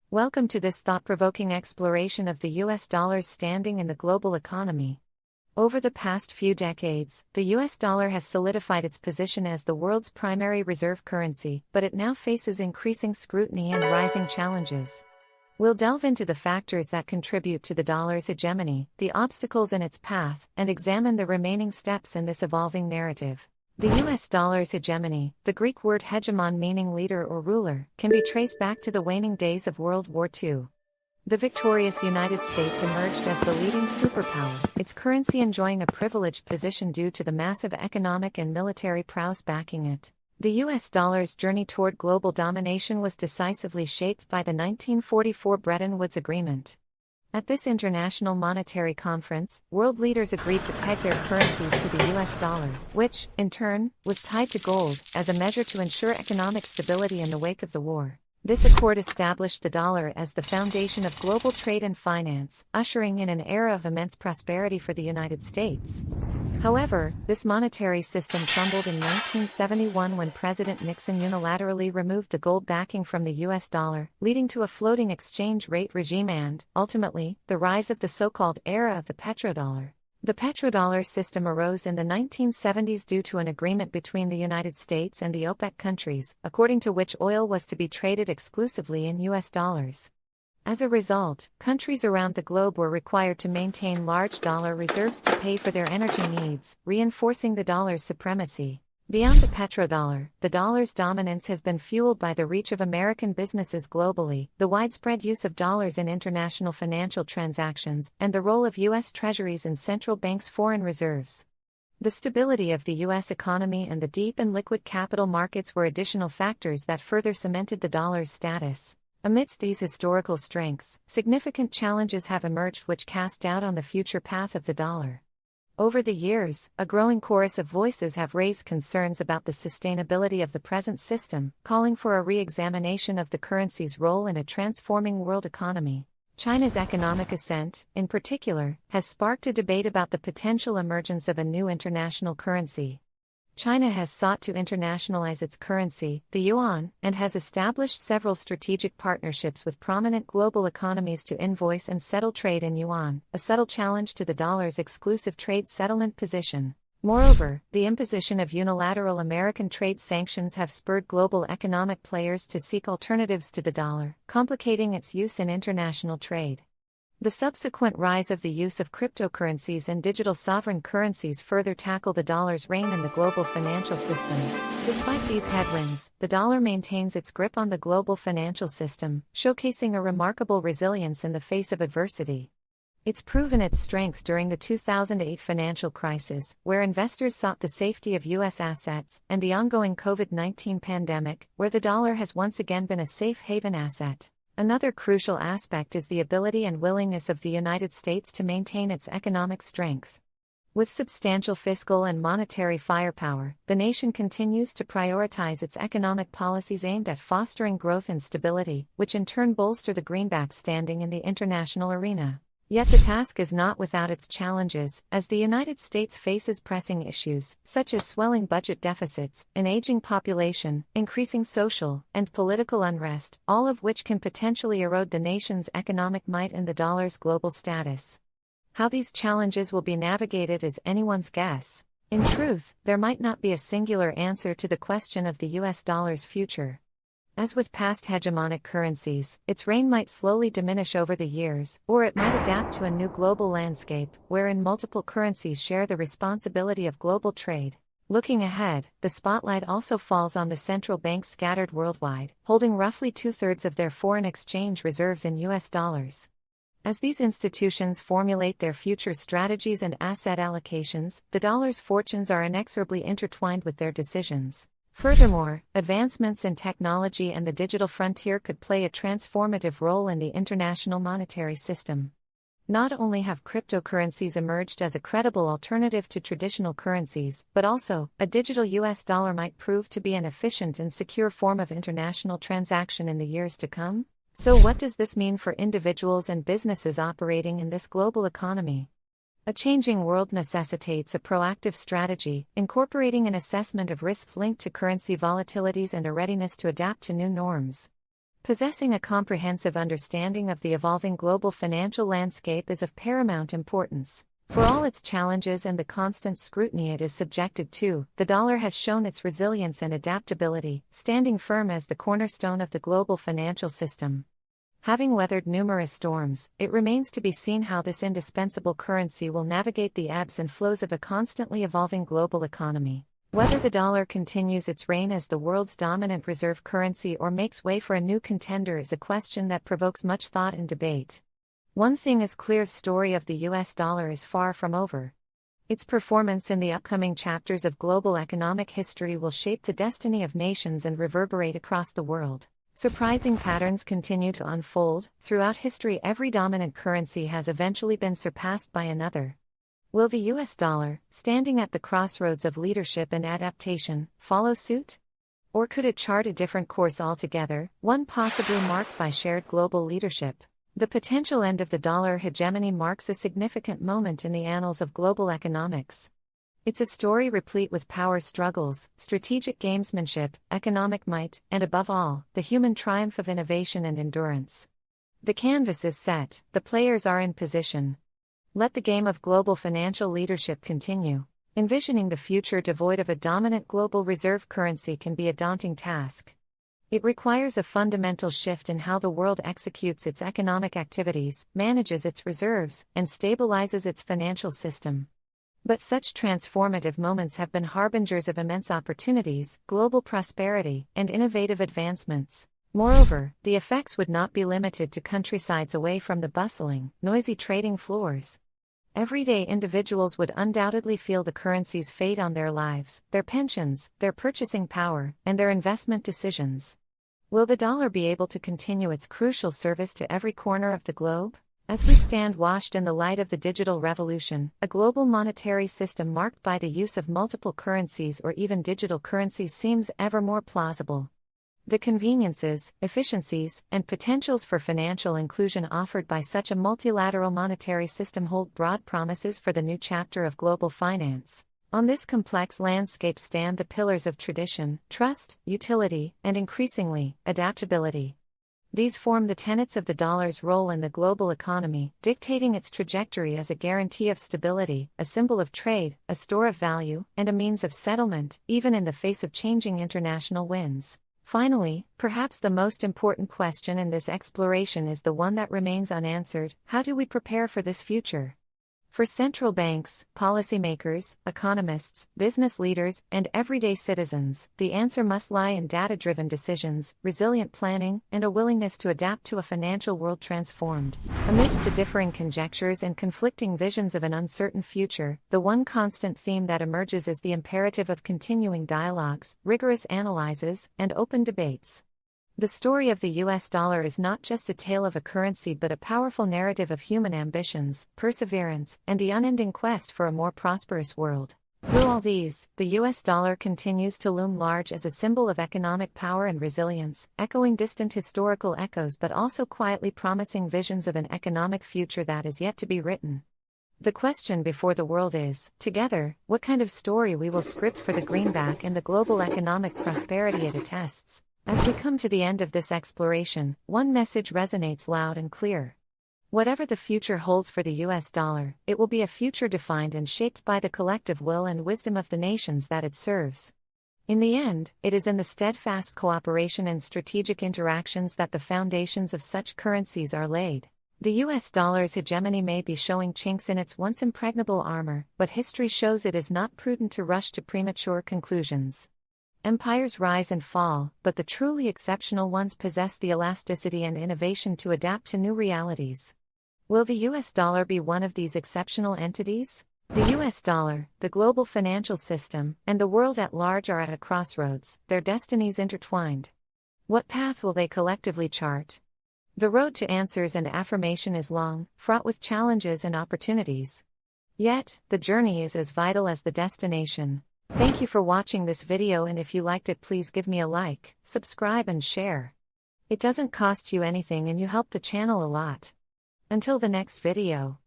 Welcome to this thought-provoking exploration of the US dollar's standing in the global economy. Over the past few decades, the US dollar has solidified its position as the world's primary reserve currency, but it now faces increasing scrutiny and rising challenges. We'll delve into the factors that contribute to the dollar's hegemony, the obstacles in its path, and examine the remaining steps in this evolving narrative. The US dollar's hegemony, the Greek word hegemon meaning leader or ruler, can be traced back to the waning days of World War II. The victorious United States emerged as the leading superpower, its currency enjoying a privileged position due to the massive economic and military prowess backing it. The US dollar's journey toward global domination was decisively shaped by the 1944 Bretton Woods Agreement. At this international monetary conference, world leaders agreed to peg their currencies to the US dollar, which, in turn, was tied to gold, as a measure to ensure economic stability in the wake of the war. This accord established the dollar as the foundation of global trade and finance, ushering in an era of immense prosperity for the United States. However, this monetary system crumbled in 1971 when President Nixon unilaterally removed the gold backing from the US dollar, leading to a floating exchange rate regime and, ultimately, the rise of the so-called era of the petrodollar. The petrodollar system arose in the 1970s due to an agreement between the United States and the OPEC countries, according to which oil was to be traded exclusively in US dollars. As a result, countries around the globe were required to maintain large dollar reserves to pay for their energy needs, reinforcing the dollar's supremacy. Beyond the petrodollar, the dollar's dominance has been fueled by the reach of American businesses globally, the widespread use of dollars in international financial transactions, and the role of U.S. Treasuries in central banks' foreign reserves. The stability of the U.S. economy and the deep and liquid capital markets were additional factors that further cemented the dollar's status. Amidst these historical strengths, significant challenges have emerged which cast doubt on the future path of the dollar. Over the years, a growing chorus of voices have raised concerns about the sustainability of the present system, calling for a re-examination of the currency's role in a transforming world economy. China's economic ascent, in particular, has sparked a debate about the potential emergence of a new international currency. China has sought to internationalize its currency, the yuan, and has established several strategic partnerships with prominent global economies to invoice and settle trade in yuan, a subtle challenge to the dollar's exclusive trade settlement position. Moreover, the imposition of unilateral American trade sanctions have spurred global economic players to seek alternatives to the dollar, complicating its use in international trade. The subsequent rise of the use of cryptocurrencies and digital sovereign currencies further tackle the dollar's reign in the global financial system. Despite these headwinds, the dollar maintains its grip on the global financial system, showcasing a remarkable resilience in the face of adversity. It's proven its strength during the 2008 financial crisis, where investors sought the safety of U.S. assets, and the ongoing COVID-19 pandemic, where the dollar has once again been a safe haven asset. Another crucial aspect is the ability and willingness of the United States to maintain its economic strength. With substantial fiscal and monetary firepower, the nation continues to prioritize its economic policies aimed at fostering growth and stability, which in turn bolster the greenback's standing in the international arena. Yet the task is not without its challenges, as the United States faces pressing issues, such as swelling budget deficits, an aging population, increasing social and political unrest, all of which can potentially erode the nation's economic might and the dollar's global status. How these challenges will be navigated is anyone's guess. In truth, there might not be a singular answer to the question of the US dollar's future. As with past hegemonic currencies, its reign might slowly diminish over the years, or it might adapt to a new global landscape, wherein multiple currencies share the responsibility of global trade. Looking ahead, the spotlight also falls on the central banks scattered worldwide, holding roughly two-thirds of their foreign exchange reserves in US dollars. As these institutions formulate their future strategies and asset allocations, the dollar's fortunes are inexorably intertwined with their decisions. Furthermore, advancements in technology and the digital frontier could play a transformative role in the international monetary system. Not only have cryptocurrencies emerged as a credible alternative to traditional currencies, but also, a digital US dollar might prove to be an efficient and secure form of international transaction in the years to come. So what does this mean for individuals and businesses operating in this global economy? A changing world necessitates a proactive strategy, incorporating an assessment of risks linked to currency volatilities and a readiness to adapt to new norms. Possessing a comprehensive understanding of the evolving global financial landscape is of paramount importance. For all its challenges and the constant scrutiny it is subjected to, the dollar has shown its resilience and adaptability, standing firm as the cornerstone of the global financial system. Having weathered numerous storms, it remains to be seen how this indispensable currency will navigate the ebbs and flows of a constantly evolving global economy. Whether the dollar continues its reign as the world's dominant reserve currency or makes way for a new contender is a question that provokes much thought and debate. One thing is clear: the story of the US dollar is far from over. Its performance in the upcoming chapters of global economic history will shape the destiny of nations and reverberate across the world. Surprising patterns continue to unfold. Throughout history, every dominant currency has eventually been surpassed by another. Will the US dollar, standing at the crossroads of leadership and adaptation, follow suit? Or could it chart a different course altogether, one possibly marked by shared global leadership? The potential end of the dollar hegemony marks a significant moment in the annals of global economics. It's a story replete with power struggles, strategic gamesmanship, economic might, and above all, the human triumph of innovation and endurance. The canvas is set, the players are in position. Let the game of global financial leadership continue. Envisioning the future devoid of a dominant global reserve currency can be a daunting task. It requires a fundamental shift in how the world executes its economic activities, manages its reserves, and stabilizes its financial system. But such transformative moments have been harbingers of immense opportunities, global prosperity, and innovative advancements. Moreover, the effects would not be limited to countrysides away from the bustling, noisy trading floors. Everyday individuals would undoubtedly feel the currency's fate on their lives, their pensions, their purchasing power, and their investment decisions. Will the dollar be able to continue its crucial service to every corner of the globe? As we stand washed in the light of the digital revolution, a global monetary system marked by the use of multiple currencies or even digital currencies seems ever more plausible. The conveniences, efficiencies, and potentials for financial inclusion offered by such a multilateral monetary system hold broad promises for the new chapter of global finance. On this complex landscape stand the pillars of tradition, trust, utility, and increasingly, adaptability. These form the tenets of the dollar's role in the global economy, dictating its trajectory as a guarantee of stability, a symbol of trade, a store of value, and a means of settlement, even in the face of changing international winds. Finally, perhaps the most important question in this exploration is the one that remains unanswered: how do we prepare for this future? For central banks, policymakers, economists, business leaders, and everyday citizens, the answer must lie in data-driven decisions, resilient planning, and a willingness to adapt to a financial world transformed. Amidst the differing conjectures and conflicting visions of an uncertain future, the one constant theme that emerges is the imperative of continuing dialogues, rigorous analyses, and open debates. The story of the US dollar is not just a tale of a currency but a powerful narrative of human ambitions, perseverance, and the unending quest for a more prosperous world. Through all these, the US dollar continues to loom large as a symbol of economic power and resilience, echoing distant historical echoes but also quietly promising visions of an economic future that is yet to be written. The question before the world is, together, what kind of story we will script for the greenback and the global economic prosperity it attests. As we come to the end of this exploration, one message resonates loud and clear. Whatever the future holds for the US dollar, it will be a future defined and shaped by the collective will and wisdom of the nations that it serves. In the end, it is in the steadfast cooperation and strategic interactions that the foundations of such currencies are laid. The US dollar's hegemony may be showing chinks in its once impregnable armor, but history shows it is not prudent to rush to premature conclusions. Empires rise and fall, but the truly exceptional ones possess the elasticity and innovation to adapt to new realities. Will the US dollar be one of these exceptional entities? The US dollar, the global financial system, and the world at large are at a crossroads, their destinies intertwined. What path will they collectively chart? The road to answers and affirmation is long, fraught with challenges and opportunities. Yet, the journey is as vital as the destination. Thank you for watching this video, and if you liked it, please give me a like, subscribe and share. It doesn't cost you anything and you help the channel a lot. Until the next video.